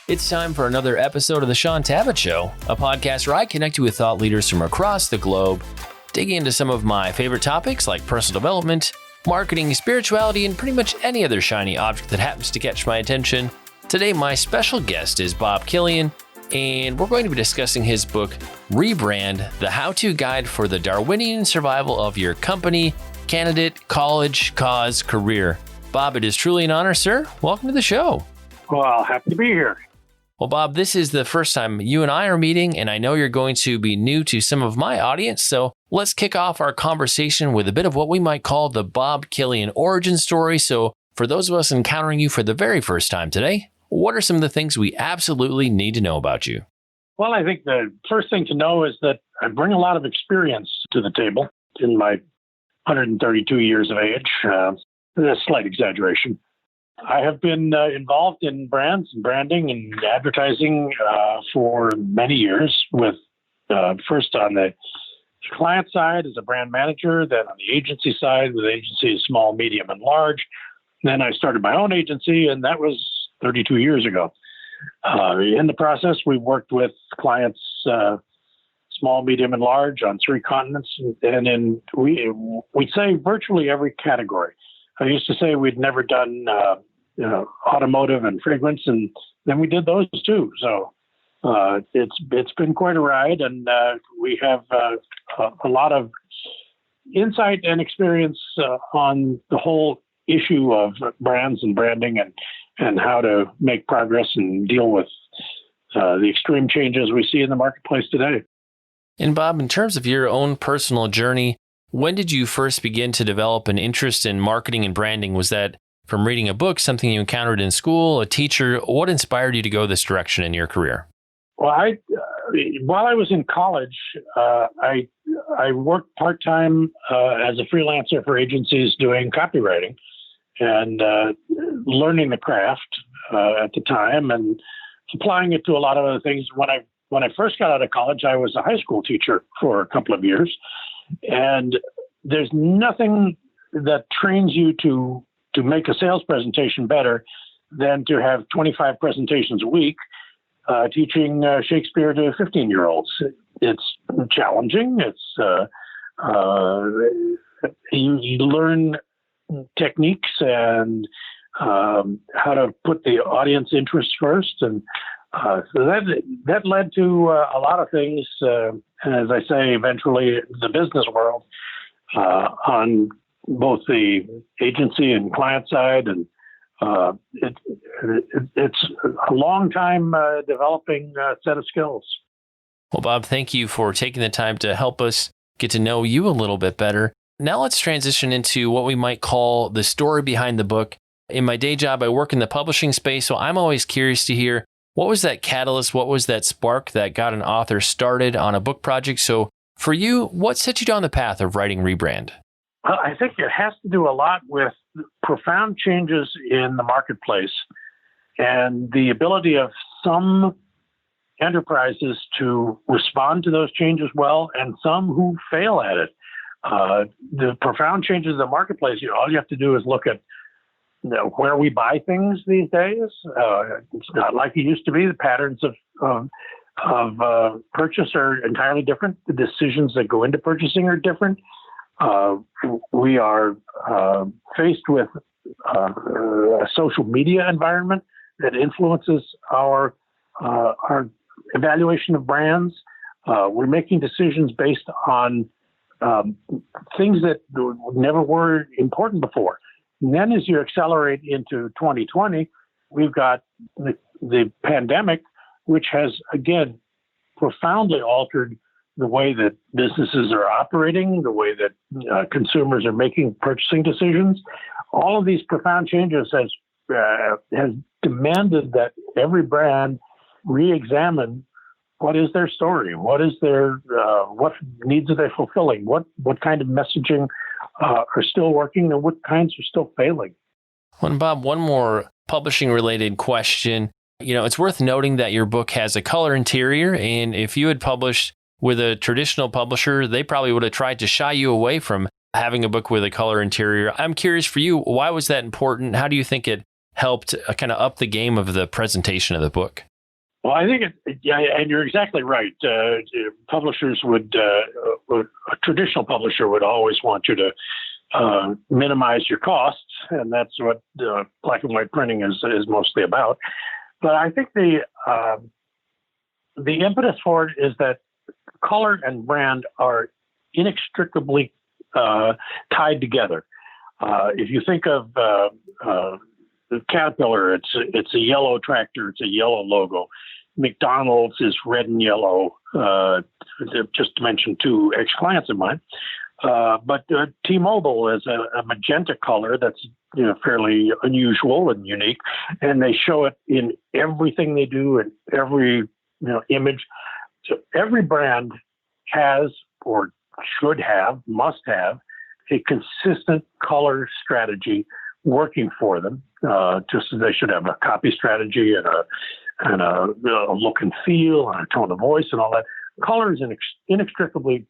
It's time for another episode of the Shaun Tabatt Show, a podcast where I connect you with thought leaders from across the globe, digging into some of my favorite topics like personal development, marketing, spirituality, and pretty much any other shiny object that happens to catch my attention. Today, my special guest is Bob Killian, and we're going to be discussing his book, Rebrand, the how-to guide for the Darwinian survival of your company, candidate, college, cause, career. Bob, it is truly an honor, sir. Welcome to the show. Well, happy to be here. Well, Bob, this is the first time you and I are meeting, and I know you're going to be new to some of my audience, so let's kick off our conversation with a bit of what we might call the Bob Killian origin story. So for those of us encountering you for the very first time today, what are some of the things we absolutely need to know about you? Well, I think the first thing to know is that I bring a lot of experience to the table in my 132 years of age. That's a slight exaggeration. I have been involved in brands and branding and advertising for many years, with first on the client side as a brand manager, then on the agency side with agencies small, medium, and large. Then I started my own agency, and that was 32 years ago. In the process, we worked with clients small, medium, and large on 3 continents, and we'd say virtually every category. I used to say we'd never done automotive and fragrance, and then we did those too. So it's been quite a ride, and we have a lot of insight and experience on the whole issue of brands and branding and how to make progress and deal with the extreme changes we see in the marketplace today. And Bob, in terms of your own personal journey, when did you first begin to develop an interest in marketing and branding? Was that from reading a book, something you encountered in school, a teacher? What inspired you to go this direction in your career? Well, while I was in college, I worked part-time as a freelancer for agencies doing copywriting and learning the craft at the time and applying it to a lot of other things. When I first got out of college, I was a high school teacher for a couple of years. And there's nothing that trains you to make a sales presentation better than to have 25 presentations a week teaching Shakespeare to 15-year-olds. It's challenging. You learn techniques and how to put the audience interest first, and so that led to a lot of things. And as I say, eventually the business world on both the agency and client side, and it's a long time developing set of skills. Well, Bob, thank you for taking the time to help us get to know you a little bit better. Now let's transition into what we might call the story behind the book. In my day job, I work in the publishing space, so I'm always curious to hear, what was that catalyst? What was that spark that got an author started on a book project? So for you, what set you down the path of writing Rebrand? Well, I think it has to do a lot with profound changes in the marketplace and the ability of some enterprises to respond to those changes well, and some who fail at it. The profound changes in the marketplace, all you have to do is look at where we buy things these days. It's not like it used to be. The patterns of purchase are entirely different. The decisions that go into purchasing are different. We are faced with a social media environment that influences our evaluation of brands. We're making decisions based on things that never were important before. And then as you accelerate into 2020, we've got the pandemic, which has, again, profoundly altered the way that businesses are operating, the way that consumers are making purchasing decisions. All of these profound changes has demanded that every brand re-examine what is their story, what is their what needs are they fulfilling, what kind of messaging are still working, and what kinds are still failing. Well, and Bob, one more publishing related question. It's worth noting that your book has a color interior, and if you had published with a traditional publisher, they probably would have tried to shy you away from having a book with a color interior. I'm curious for you, why was that important? How do you think it helped kind of up the game of the presentation of the book? Well, I think yeah, and you're exactly right. Publishers a traditional publisher would always want you to minimize your costs, and that's what black and white printing is mostly about. But I think the impetus for it is that color and brand are inextricably tied together. If you think of the Caterpillar, it's a yellow tractor, it's a yellow logo. McDonald's is red and yellow, just to mention two ex-clients of mine. But T-Mobile is a magenta color that's fairly unusual and unique, and they show it in everything they do and every image. So every brand has or should have, must have, a consistent color strategy working for them, just as they should have a copy strategy and a look and feel and a tone of voice and all that. Color is inextricably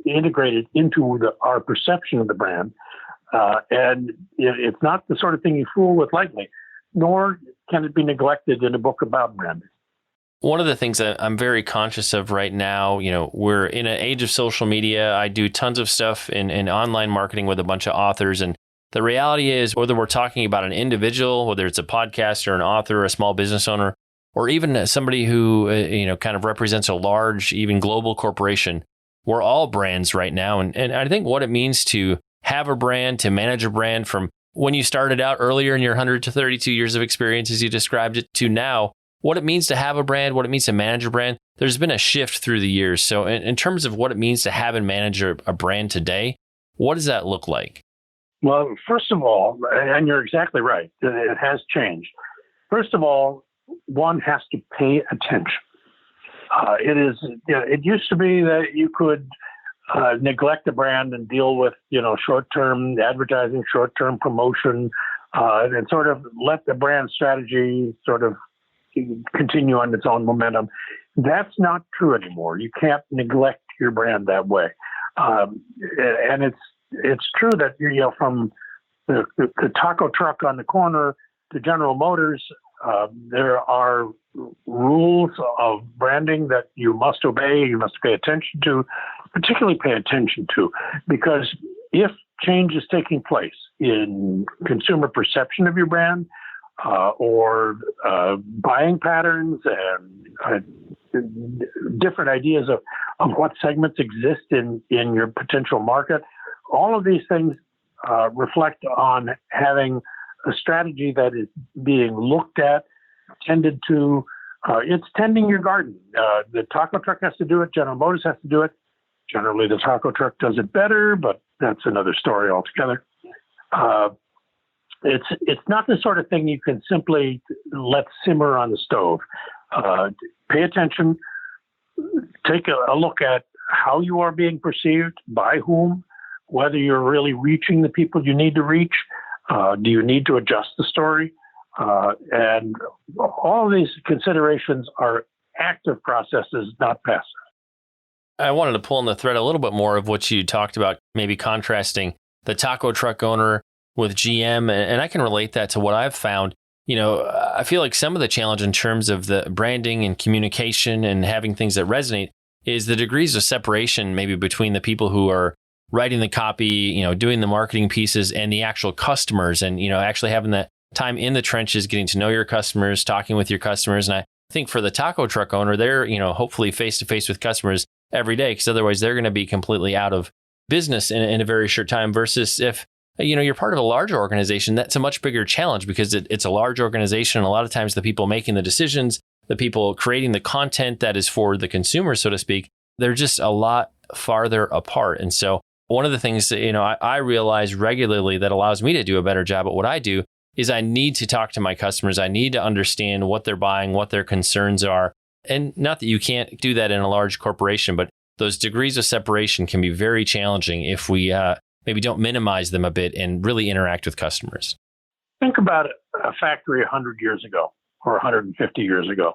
integrated into our perception of the brand, and it's not the sort of thing you fool with lightly, nor can it be neglected in a book about branding. One of the things that I'm very conscious of right now, we're in an age of social media. I do tons of stuff in online marketing with a bunch of authors. And the reality is, whether we're talking about an individual, whether it's a podcaster, an author, a small business owner, or even somebody who, kind of represents a large, even global corporation, we're all brands right now. And I think what it means to have a brand, to manage a brand from when you started out earlier in your 100 to 32 years of experience, as you described it, to now, what it means to have a brand, what it means to manage a brand, there's been a shift through the years. So in terms of what it means to have and manage a brand today, what does that look like? Well, first of all, and you're exactly right, it has changed. First of all, one has to pay attention. It used to be that you could neglect a brand and deal with, short-term advertising, short-term promotion, and sort of let the brand strategy sort of continue on its own momentum. That's not true anymore. You can't neglect your brand that way. And it's true that, from the taco truck on the corner to General Motors, there are rules of branding that you must obey, you must pay attention to, particularly pay attention to, because if change is taking place in consumer perception of your brand, or buying patterns and different ideas of what segments exist in your potential market, all of these things reflect on having a strategy that is being looked at, tended to. It's tending your garden. The taco truck has to do it. General Motors has to do it. Generally, the taco truck does it better, but that's another story altogether. It's not the sort of thing you can simply let simmer on the stove. Pay attention. Take a look at how you are being perceived, by whom, whether you're really reaching the people you need to reach. Do you need to adjust the story? And all of these considerations are active processes, not passive. I wanted to pull on the thread a little bit more of what you talked about, maybe contrasting the taco truck owner with GM. And I can relate that to what I've found. I feel like some of the challenge in terms of the branding and communication and having things that resonate is the degrees of separation maybe between the people who are writing the copy, doing the marketing pieces and the actual customers and, actually having that time in the trenches, getting to know your customers, talking with your customers. And I think for the taco truck owner, they're, hopefully face to face with customers every day, because otherwise they're going to be completely out of business in a very short time versus if, you're part of a larger organization, that's a much bigger challenge because it's a large organization. And a lot of times the people making the decisions, the people creating the content that is for the consumer, so to speak, they're just a lot farther apart. And so one of the things that, I realize regularly that allows me to do a better job at what I do is I need to talk to my customers. I need to understand what they're buying, what their concerns are. And not that you can't do that in a large corporation, but those degrees of separation can be very challenging if we maybe don't minimize them a bit and really interact with customers. Think about a factory 100 years ago or 150 years ago.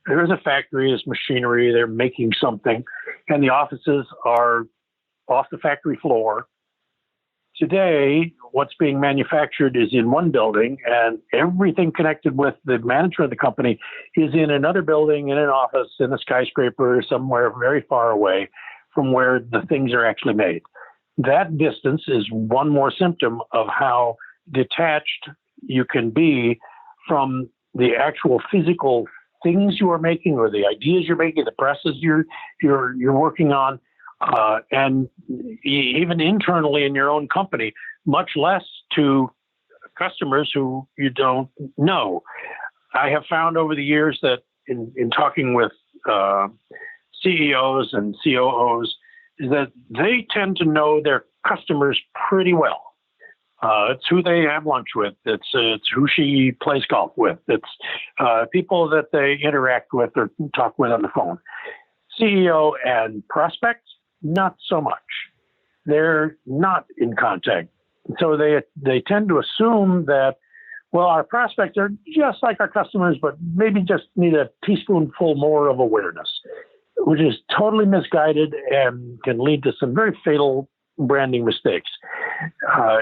There's a factory, there's machinery, they're making something, and the offices are off the factory floor. Today, what's being manufactured is in one building, and everything connected with the management of the company is in another building, in an office, in a skyscraper, somewhere very far away from where the things are actually made. That distance is one more symptom of how detached you can be from the actual physical things you are making, or the ideas you're making, the presses you're working on, and even internally in your own company, much less to customers who you don't know. I have found over the years that in talking with CEOs and COOs, is that they tend to know their customers pretty well. It's who they have lunch with. It's who she plays golf with. It's people that they interact with or talk with on the phone. CEO and prospects, not so much. They're not in contact. So they tend to assume that, well, our prospects are just like our customers, but maybe just need a teaspoonful more of awareness, which is totally misguided and can lead to some very fatal branding mistakes.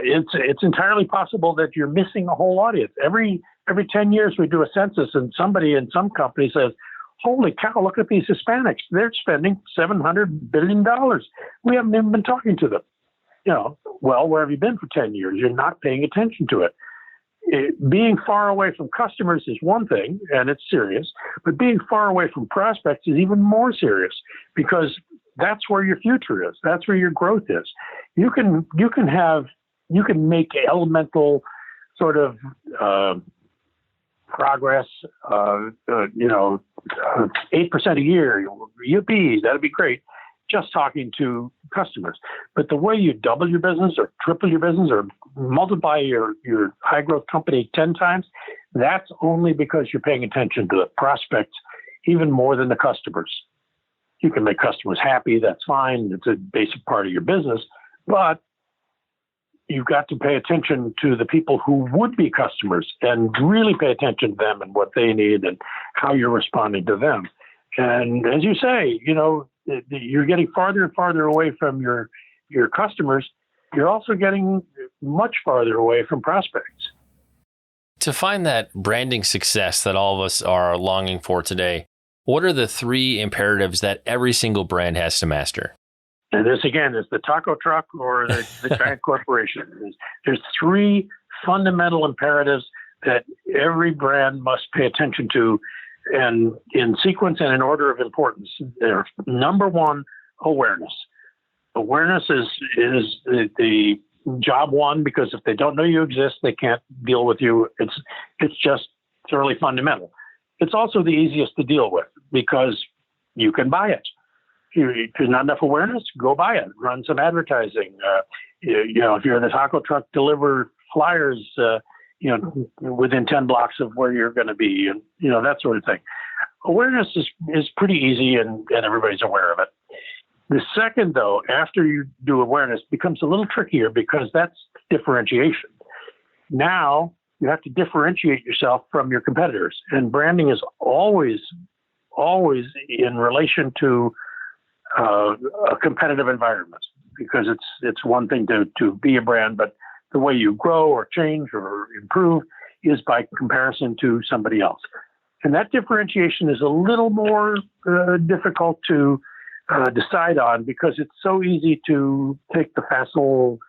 It's entirely possible that you're missing a whole audience. Every 10 years we do a census, and somebody in some company says, "Holy cow, look at these Hispanics. They're spending $700 billion. We haven't even been talking to them." Well, where have you been for 10 years? You're not paying attention to it. Being far away from customers is one thing, and it's serious, but being far away from prospects is even more serious, because that's where your future is. That's where your growth is. You can make elemental sort of progress, 8% a year. Yippee, that'd be great. Just talking to customers. But the way you double your business or triple your business or multiply your high growth company 10 times, that's only because you're paying attention to the prospects even more than the customers. You can make customers happy. That's fine. It's a basic part of your business, but you've got to pay attention to the people who would be customers and really pay attention to them and what they need and how you're responding to them. And as you say, you're getting farther and farther away from your customers. You're also getting much farther away from prospects. To find that branding success that all of us are longing for today, what are the 3 imperatives that every single brand has to master? And this, again, is the taco truck or the giant corporation. There's 3 fundamental imperatives that every brand must pay attention to, and in sequence and in order of importance. They're number 1, awareness. Awareness is the job one, because if they don't know you exist, they can't deal with you. It's just thoroughly fundamental. It's also the easiest to deal with because you can buy it. If there's not enough awareness, go buy it. Run some advertising. If you're in the taco truck, deliver flyers, within 10 blocks of where you're going to be, and that sort of thing. Awareness is pretty easy, and everybody's aware of it. The second, though, after you do awareness, becomes a little trickier because that's differentiation. Now you have to differentiate yourself from your competitors, and branding is always in relation to a competitive environment, because it's one thing to be a brand, but the way you grow or change or improve is by comparison to somebody else. And that differentiation is a little more difficult to decide on, because it's so easy to take the facile,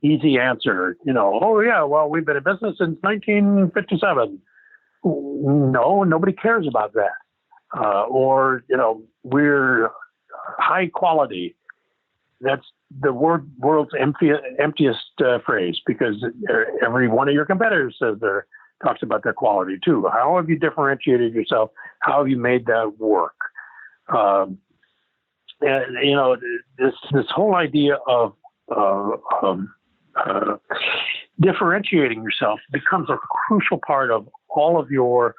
easy answer. Oh yeah, well, we've been in business since 1957. No, nobody cares about that. Or we're high quality. That's the world's emptiest phrase, because every one of your competitors talks about their quality too. How have you differentiated yourself? How have you made that work? This whole idea of differentiating yourself becomes a crucial part of all of your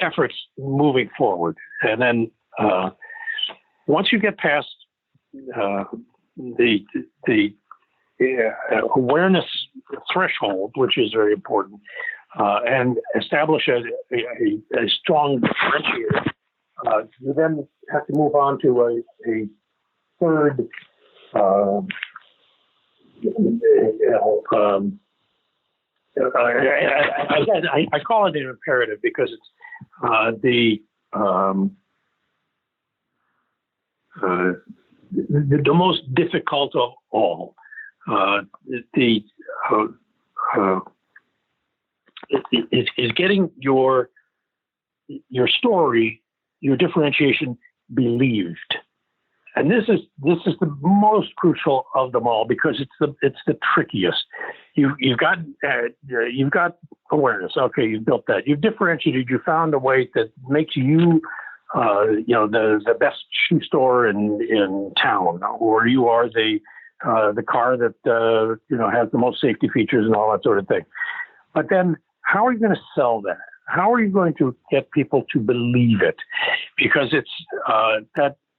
efforts moving forward. And then once you get past the awareness threshold, which is very important, and establish a strong differentiator. You then have to move on to a third, I call it an imperative because it's the most difficult of all. Is getting your story, your differentiation believed, and this is the most crucial of them all because it's the trickiest. You've got awareness. Okay, you've built that. You've differentiated. You found a way that makes you, the best shoe store in town, or you are the car that has the most safety features and all that sort of thing. But then, how are you going to sell that? How are you going to get people to believe it? Because it's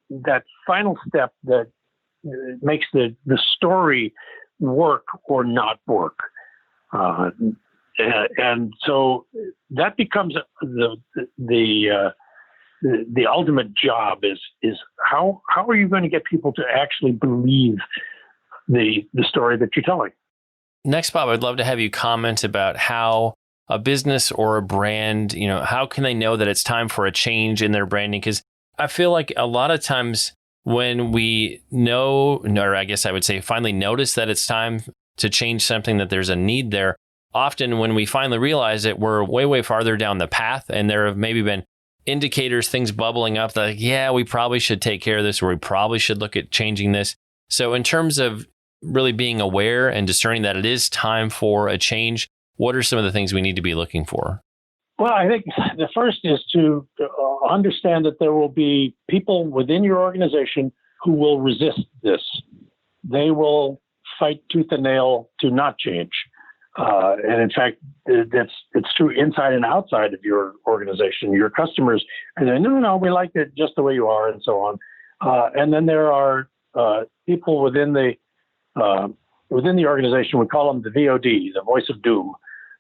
that final step that makes the story work or not work. And so that becomes the ultimate job is how are you going to get people to actually believe the story that you're telling? Next, Bob, I'd love to have you comment about how a business or a brand, how can they know that it's time for a change in their branding? Because I feel like a lot of times when we know, or I guess I would say finally notice that it's time to change something, that there's a need there, often when we finally realize it, we're way, way farther down the path. And there have maybe been indicators, things bubbling up that, yeah, we probably should take care of this, or we probably should look at changing this. So in terms of really being aware and discerning that it is time for a change, what are some of the things we need to be looking for? Well, I think the first is to understand that there will be people within your organization who will resist this. They will fight tooth and nail to not change. And in fact, it's true inside and outside of your organization. Your customers are saying, no, we like it just the way you are, and so on. And then there are people within the organization. We call them the VOD, the voice of doom.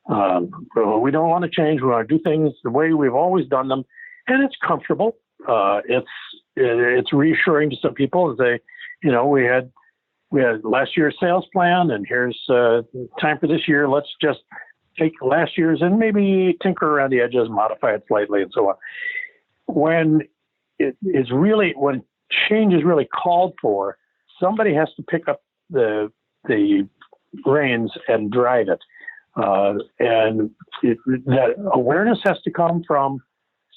We don't want to change. We want to do things the way we've always done them, and it's comfortable. It's reassuring to some people. They, we had last year's sales plan, and here's time for this year. Let's just take last year's and maybe tinker around the edges, modify it slightly, and so on. When when change is really called for, somebody has to pick up the reins and drive it. And that awareness has to come from,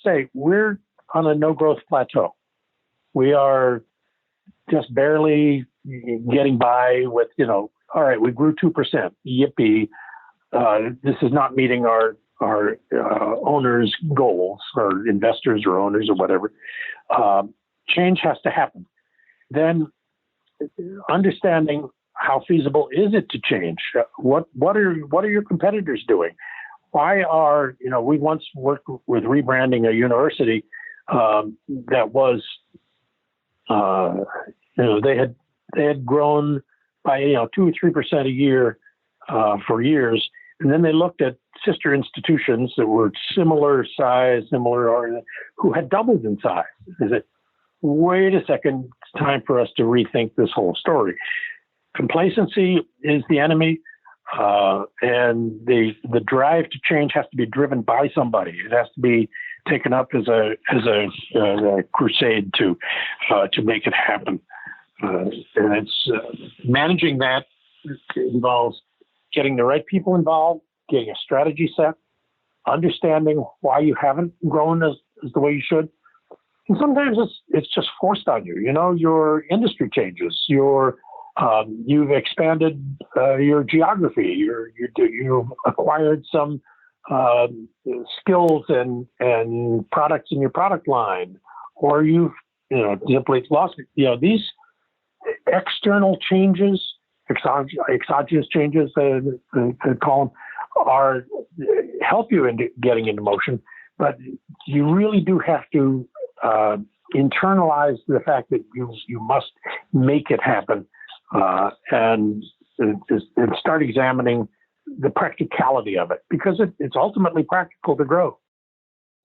say, we're on a no-growth plateau. We are just barely getting by with, all right, we grew 2%. Yippee. This is not meeting our owners' goals, or investors or owners or whatever. Change has to happen. Then understanding how feasible is it to change? What are your competitors doing? Why are, we once worked with rebranding a university that was, they had grown by 2 or 3% a year for years, and then they looked at sister institutions that were similar size, who had doubled in size. They said, wait a second, it's time for us to rethink this whole story. Complacency is the enemy, and the drive to change has to be driven by somebody. It has to be taken up as a crusade to make it happen. And it's managing that involves getting the right people involved, getting a strategy set, understanding why you haven't grown as the way you should. And sometimes it's just forced on you. Your industry changes. You've expanded your geography. You've acquired some skills and products in your product line, or you've simply lost it. These external changes, exogenous changes, they call them, help you in getting into motion. But you really do have to internalize the fact that you must make it happen. And start examining the practicality of it, because it's ultimately practical to grow.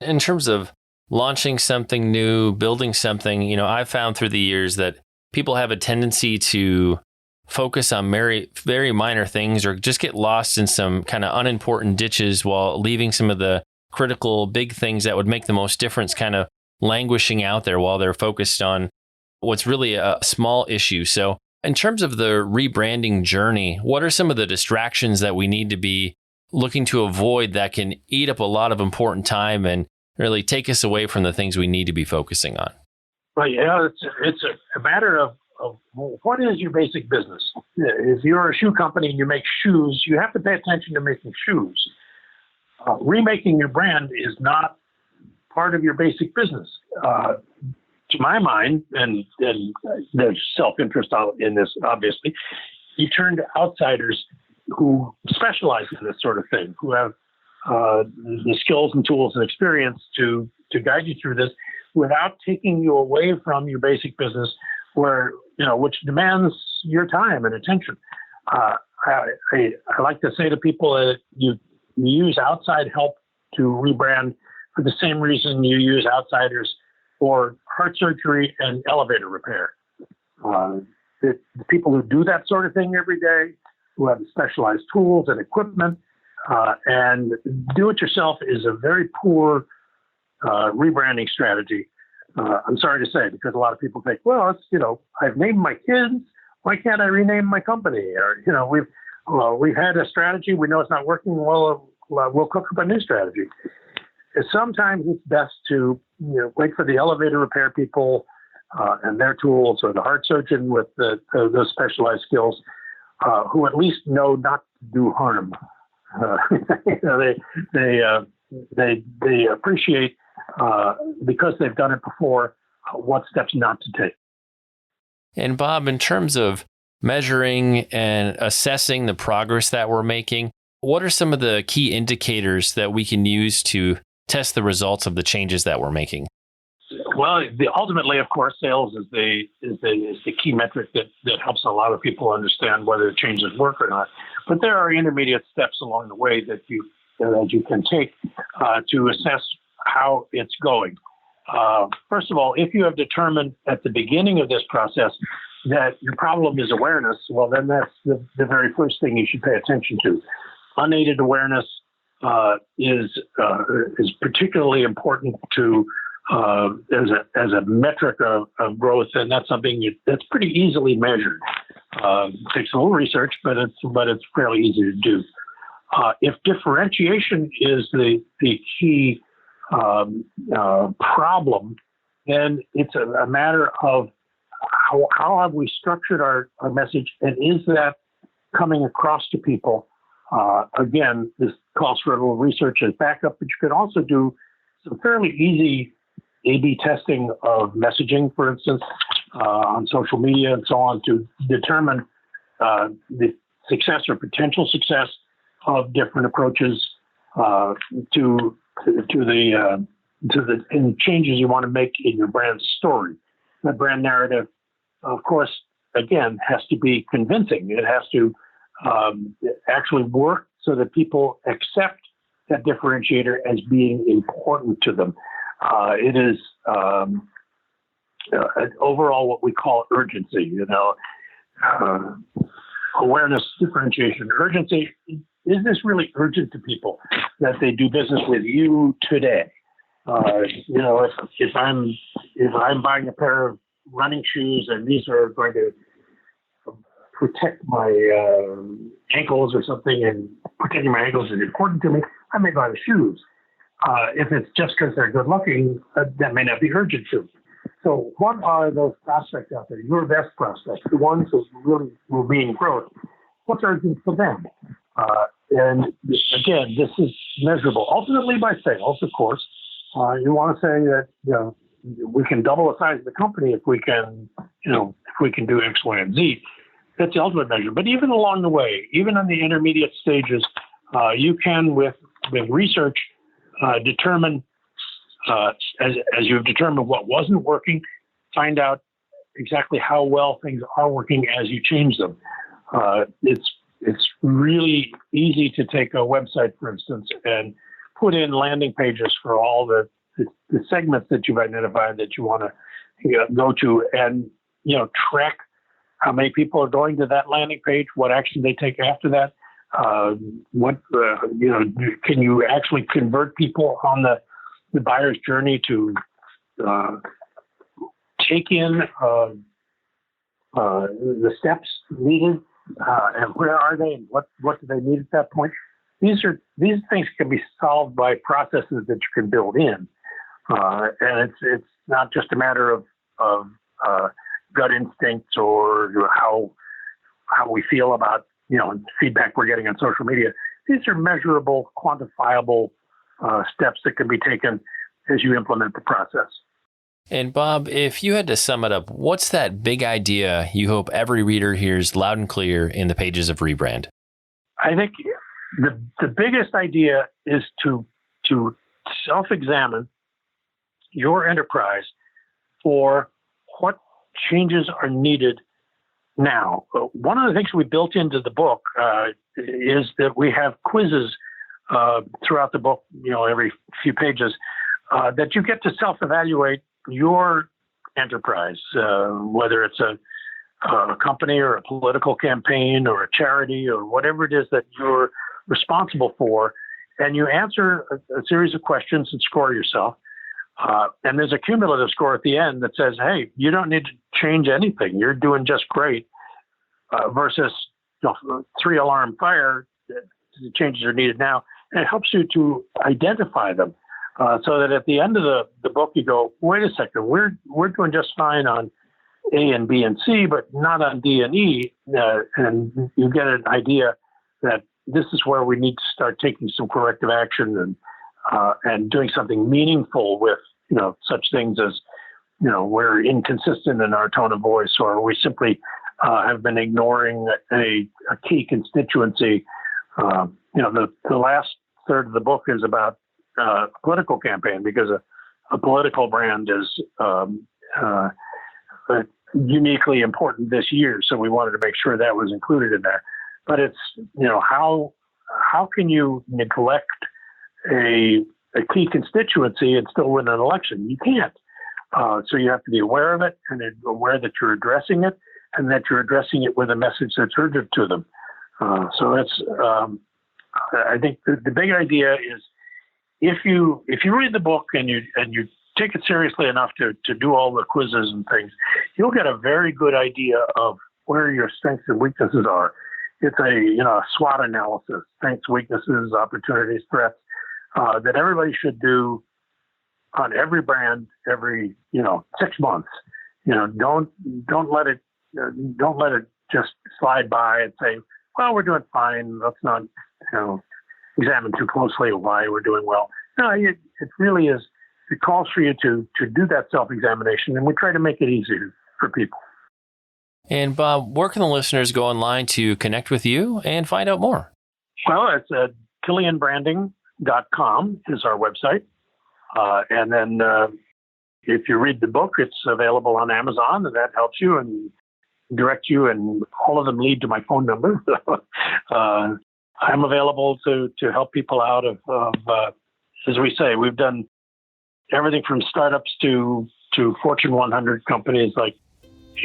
In terms of launching something new, building something, I've found through the years that people have a tendency to focus on very, very minor things or just get lost in some kind of unimportant ditches while leaving some of the critical big things that would make the most difference kind of languishing out there while they're focused on what's really a small issue. So in terms of the rebranding journey, what are some of the distractions that we need to be looking to avoid that can eat up a lot of important time and really take us away from the things we need to be focusing on? Well, it's a matter of what is your basic business? If you're a shoe company and you make shoes, you have to pay attention to making shoes. Remaking your brand is not part of your basic business. To my mind, and there's self-interest in this, obviously, you turn to outsiders who specialize in this sort of thing, who have the skills and tools and experience to guide you through this without taking you away from your basic business, which demands your time and attention. I like to say to people that you use outside help to rebrand for the same reason you use outsiders for heart surgery and elevator repair. The people who do that sort of thing every day, who have specialized tools and equipment, and do-it-yourself is a very poor rebranding strategy. I'm sorry to say, because a lot of people think, well, I've named my kids. Why can't I rename my company? Or, we've had a strategy. We know it's not working. Well, we'll cook up a new strategy. Sometimes it's best to wait for the elevator repair people and their tools, or the heart surgeon with those specialized skills, who at least know not to do harm. They appreciate, because they've done it before, what steps not to take. And Bob, in terms of measuring and assessing the progress that we're making, what are some of the key indicators that we can use to test the results of the changes that we're making? Well, ultimately, of course, sales is the key metric that helps a lot of people understand whether the changes work or not. But there are intermediate steps along the way that you can take to assess how it's going. First of all, if you have determined at the beginning of this process that your problem is awareness, well, then that's the very first thing you should pay attention to. Unaided awareness is particularly important to as a metric of growth, and that's something that's pretty easily measured. It takes a little research, but it's fairly easy to do. If differentiation is the key problem, then it's a matter of how have we structured our message, and is that coming across to people? Again, this calls for a little research as backup, but you could also do some fairly easy A/B testing of messaging, for instance, on social media and so on, to determine the success or potential success of different approaches to the changes you want to make in your brand story. The brand narrative, of course, again, has to be convincing. It has to actually work so that people accept that differentiator as being important to them. It is overall what we call urgency, awareness, differentiation, urgency. Is this really urgent to people that they do business with you today? If I'm buying a pair of running shoes and these are going to protect my ankles or something, and protecting my ankles is important to me, I may buy the shoes. If it's just because they're good looking, that may not be urgent to me. So what are those prospects out there, your best prospects, the ones who really will be in growth? What's urgent for them? And again, this is measurable ultimately by sales, of course. You want to say that we can double the size of the company if we can do X, Y, and Z. That's the ultimate measure. But even along the way, even on the intermediate stages, you can, with research, determine, as you've determined what wasn't working, find out exactly how well things are working as you change them. It's it's really easy to take a website, for instance, and put in landing pages for all the segments that you've identified that you want to go to, and track how many people are going to that landing page, what action they take after that. Can you actually convert people on the buyer's journey to take in the steps needed, and where are they, and what do they need at that point? These things can be solved by processes that you can build in, and it's not just a matter of gut instincts or how we feel about feedback we're getting on social media. These are measurable, quantifiable steps that can be taken as you implement the process. And Bob, if you had to sum it up, what's that big idea you hope every reader hears loud and clear in the pages of Rebrand? I think the biggest idea is to self-examine your enterprise for what changes are needed now. One of the things we built into the book is that we have quizzes throughout the book, every few pages, that you get to self-evaluate your enterprise, whether it's a company or a political campaign or a charity or whatever it is that you're responsible for. And you answer a series of questions and score yourself. And there's a cumulative score at the end that says, hey, you don't need to change anything. You're doing just great, versus 3-alarm fire. The changes are needed now. And it helps you to identify them, so that at the end of the book, you go, wait a second, we're doing just fine on A and B and C, but not on D and E. And you get an idea that this is where we need to start taking some corrective action and doing something meaningful with, such things as, we're inconsistent in our tone of voice, or we simply have been ignoring a key constituency. The last third of the book is about a political campaign, because a political brand is uniquely important this year. So we wanted to make sure that was included in there. But it's, how can you neglect a key constituency and still win an election? You can't. So you have to be aware of it, and aware that you're addressing it, and that you're addressing it with a message that's urgent to them. So that's, I think the big idea is, if you read the book and you take it seriously enough to do all the quizzes and things, you'll get a very good idea of where your strengths and weaknesses are. It's a SWOT analysis: strengths, weaknesses, opportunities, threats, that everybody should do on every brand every 6 months. Don't let it just slide by and say, well, we're doing fine. Let's not examine too closely why we're doing well. No, it really is. It calls for you to do that self-examination, and we try to make it easy for people. And Bob, where can the listeners go online to connect with you and find out more? Well, it's KillianBranding.com is our website. And then if you read the book, it's available on Amazon, and that helps you and direct you, and all of them lead to my phone number. I'm available to help people out of as we say, we've done everything from startups to Fortune 100 companies like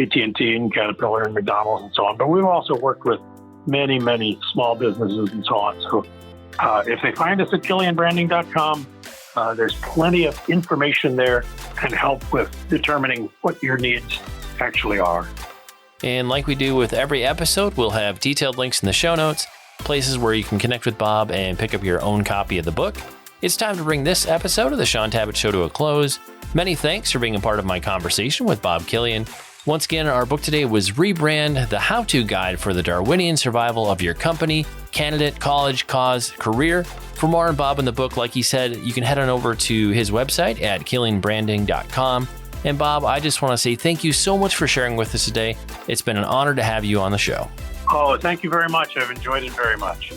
AT&T and Caterpillar and McDonald's and so on. But we've also worked with many, many small businesses and so on. So if they find us at KillianBranding.com, there's plenty of information there and help with determining what your needs actually are. And like we do with every episode, we'll have detailed links in the show notes, places where you can connect with Bob and pick up your own copy of the book. It's time to bring this episode of the Shaun Tabatt Show to a close. Many thanks for being a part of my conversation with Bob Killian. Once again, our book today was Rebrand, the how-to guide for the Darwinian survival of your company, candidate, college, cause, career. For more on Bob and the book, like he said, you can head on over to his website at KillianBranding.com. And Bob, I just want to say thank you so much for sharing with us today. It's been an honor to have you on the show. Oh, thank you very much. I've enjoyed it very much.